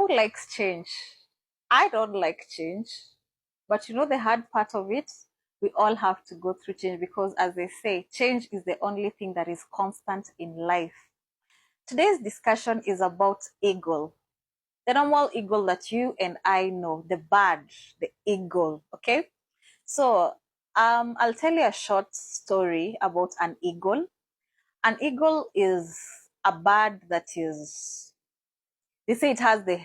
Who likes change? I don't like change. But you know the hard part of it? We all have to go through change because, as they say, change is the only thing that is constant in life. Today's discussion is about eagle. The normal eagle that you and I know, the bird, the eagle, okay? So, I'll tell you a short story about an eagle. An eagle is a bird that is, they say it has the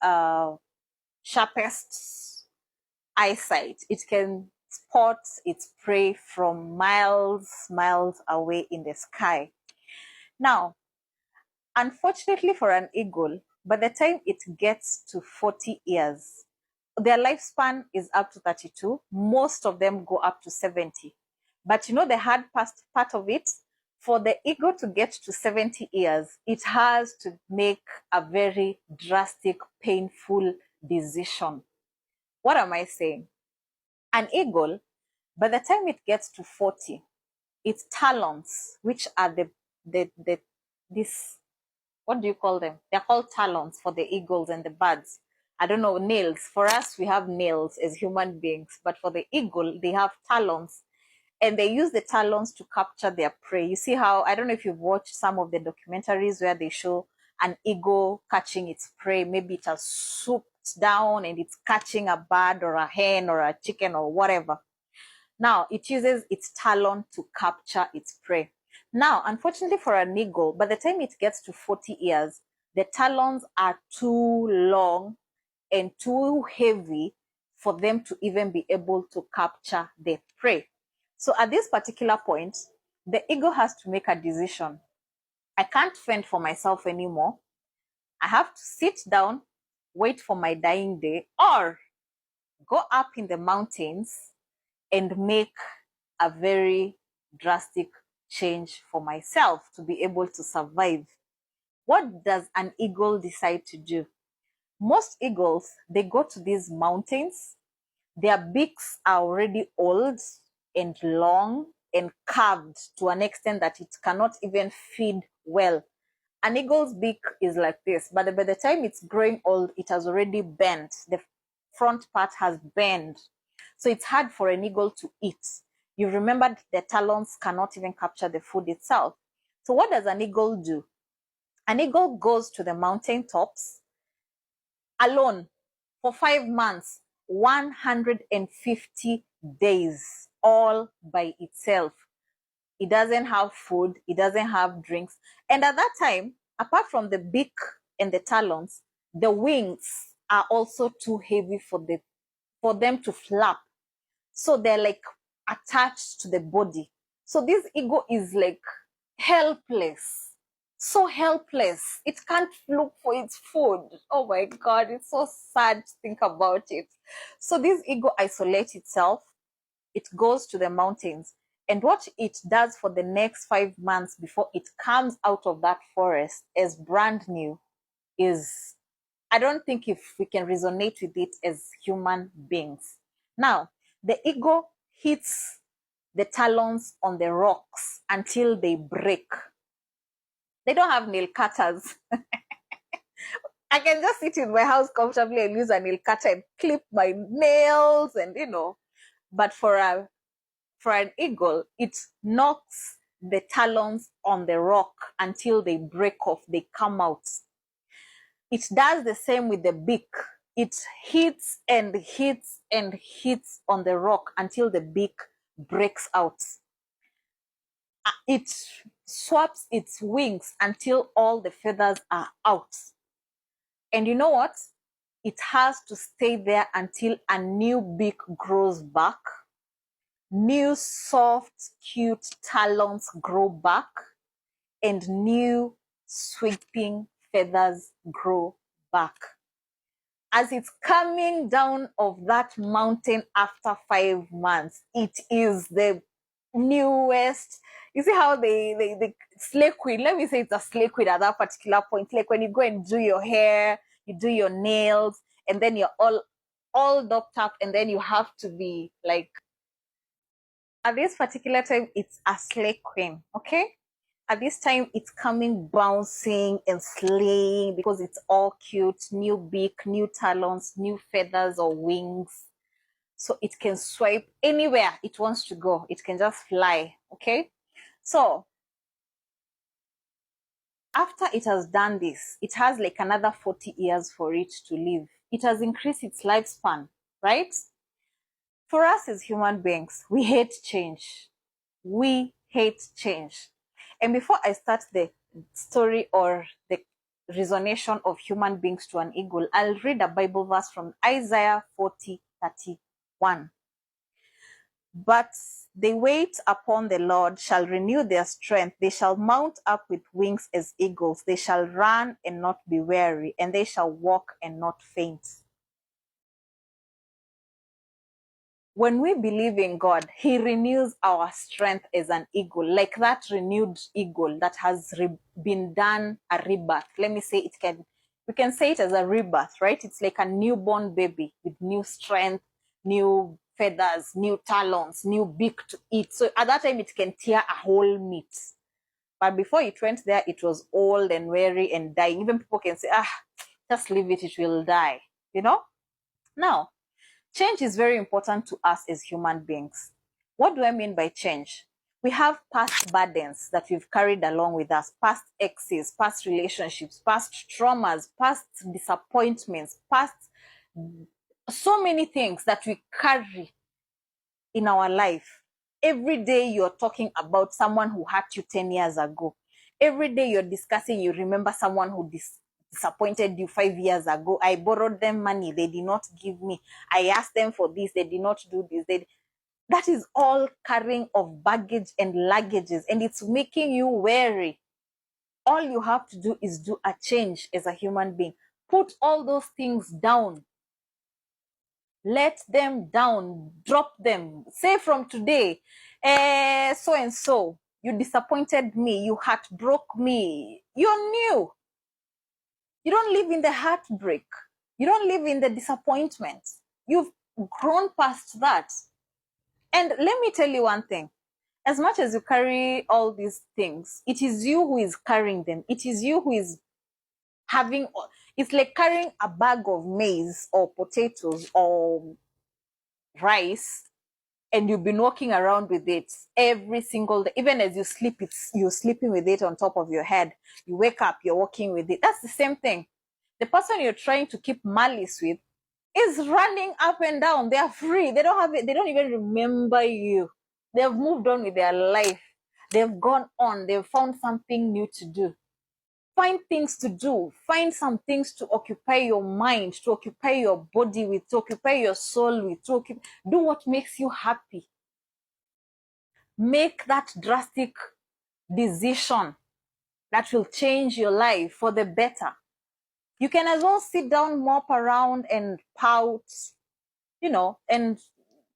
uh, sharpest eyesight. It can spot its prey from miles away in the sky. Now, unfortunately for an eagle, by the time it gets to 40 years, their lifespan is up to 32. Most of them go up to 70. But you know the hard part of it? For the eagle to get to 70 years, it has to make a very drastic, painful decision. What am I saying? An eagle, by the time it gets to 40, its talons, which are this, what do you call them? They're called talons for the eagles and the birds. I don't know, nails. For us, we have nails as human beings, but for the eagle, they have talons. And they use the talons to capture their prey. You see how, I don't know if you've watched some of the documentaries where they show an eagle catching its prey. Maybe it has swooped down and it's catching a bird or a hen or a chicken or whatever. Now, it uses its talon to capture its prey. Now, unfortunately for an eagle, by the time it gets to 40 years, the talons are too long and too heavy for them to even be able to capture the prey. So at this particular point, the eagle has to make a decision. I can't fend for myself anymore. I have to sit down, wait for my dying day, or go up in the mountains and make a very drastic change for myself to be able to survive. What does an eagle decide to do? Most eagles, they go to these mountains. Their beaks are already old and long and carved to an extent that it cannot even feed well. An eagle's beak is like this, but by the time it's growing old, it has already bent. The front part has bent. So it's hard for an eagle to eat. You remembered the talons cannot even capture the food itself. So what does an eagle do? An eagle goes to the mountain tops alone for 5 months, 150 days, all by itself. It doesn't have food, it doesn't have drinks. And at that time, apart from the beak and the talons, the wings are also too heavy for them to flap. So they're like attached to the body. So this eagle is like helpless. So helpless. It can't look for its food. Oh my God, it's so sad to think about it. So this eagle isolates itself. It goes to the mountains. And what it does for the next 5 months before it comes out of that forest as brand new is, I don't think if we can resonate with it as human beings. Now, the eagle hits the talons on the rocks until they break. They don't have nail cutters. I can just sit in my house comfortably and use a nail cutter and clip my nails and, but for an eagle, it knocks the talons on the rock until they break off, they come out. It does the same with the beak. It hits and hits and hits on the rock until the beak breaks out. It swaps its wings until all the feathers are out. And you know what? It has to stay there until a new beak grows back. New soft, cute talons grow back, and new sweeping feathers grow back. As it's coming down of that mountain after 5 months, it is the newest. You see how they slay queen, let me say it's a slay queen at that particular point. Like when you go and do your hair, you do your nails, and then you're all docked up, and then you have to be like, at this particular time, it's a slay queen, okay? At this time, it's coming bouncing and slaying because it's all cute, new beak, new talons, new feathers or wings. So it can swipe anywhere it wants to go. It can just fly, okay? So after it has done this, it has like another 40 years for it to live. It has increased its lifespan, right? For us as human beings, we hate change. We hate change. And before I start the story or the resonation of human beings to an eagle, I'll read a Bible verse from Isaiah 40:31. But they wait upon the Lord shall renew their strength. They shall mount up with wings as eagles. They shall run and not be weary, and they shall walk and not faint. When we believe in God, He renews our strength as an eagle, like that renewed eagle that has been done a rebirth. Let me say we can say it as a rebirth, right? It's like a newborn baby with new strength, new feathers, new talons, new beak to eat. So at that time, it can tear a whole meat. But before it went there, it was old and weary and dying. Even people can say, just leave it, it will die, you know? Now, change is very important to us as human beings. What do I mean by change? We have past burdens that we've carried along with us, past exes, past relationships, past traumas, past disappointments, past so many things that we carry in our life. Every day you're talking about someone who hurt you 10 years ago. Every day you're discussing, you remember someone who disappointed you 5 years ago. I borrowed them money, they did not give me. I asked them for this, they did not do this. That is all carrying of baggage and luggages, and it's making you wary. All you have to do is do a change as a human being. Put all those things down. Let them down. Drop them. Say from today, so and so, you disappointed me, you heartbroke me. You're new. You don't live in the heartbreak. You don't live in the disappointment. You've grown past that. And let me tell you one thing. As much as you carry all these things, it is you who is carrying them. It is you who is having, it's like carrying a bag of maize or potatoes or rice, and you've been walking around with it every single day. Even as you sleep, you're sleeping with it on top of your head. You wake up, you're walking with it. That's the same thing. The person you're trying to keep malice with is running up and down. They are free. They don't have it. They don't even remember you. They've moved on with their life. They've gone on. They've found something new to do. Find things to do. Find some things to occupy your mind, to occupy your body with, to occupy your soul with, do what makes you happy. Make that drastic decision that will change your life for the better. You can as well sit down, mop around and pout, and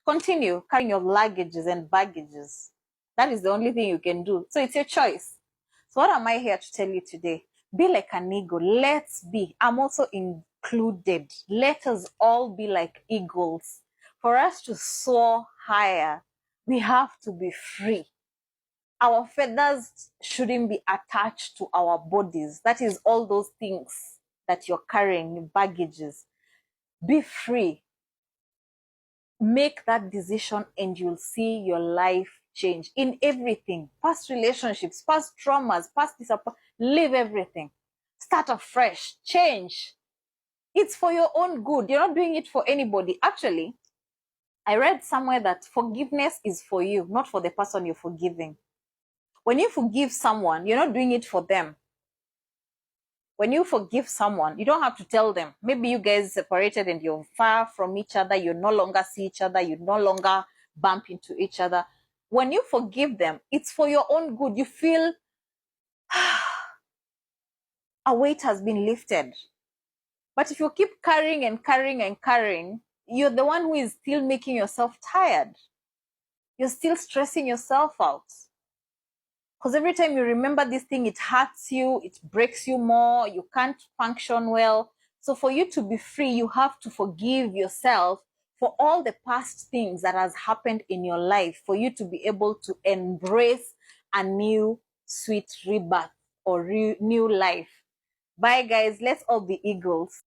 continue carrying your luggages and baggages. That is the only thing you can do. So it's your choice. So what am I here to tell you today? Be like an eagle. Let's be. I'm also included. Let us all be like eagles. For us to soar higher, we have to be free. Our feathers shouldn't be attached to our bodies. That is all those things that you're carrying, baggages. Be free. Make that decision and you'll see your life change in everything. Past relationships, past traumas, past disappointment. Leave everything. Start afresh. Change. It's for your own good. You're not doing it for anybody. Actually, I read somewhere that forgiveness is for you, not for the person you're forgiving. When you forgive someone, you're not doing it for them. When you forgive someone, you don't have to tell them. Maybe you guys separated and you're far from each other. You no longer see each other. You no longer bump into each other. When you forgive them, it's for your own good. You feel a weight has been lifted. But if you keep carrying and carrying and carrying, you're the one who is still making yourself tired. You're still stressing yourself out. Because every time you remember this thing, it hurts you, it breaks you more, you can't function well. So for you to be free, you have to forgive yourself for all the past things that has happened in your life, for you to be able to embrace a new sweet rebirth or new life. Bye, guys. Let's all be eagles.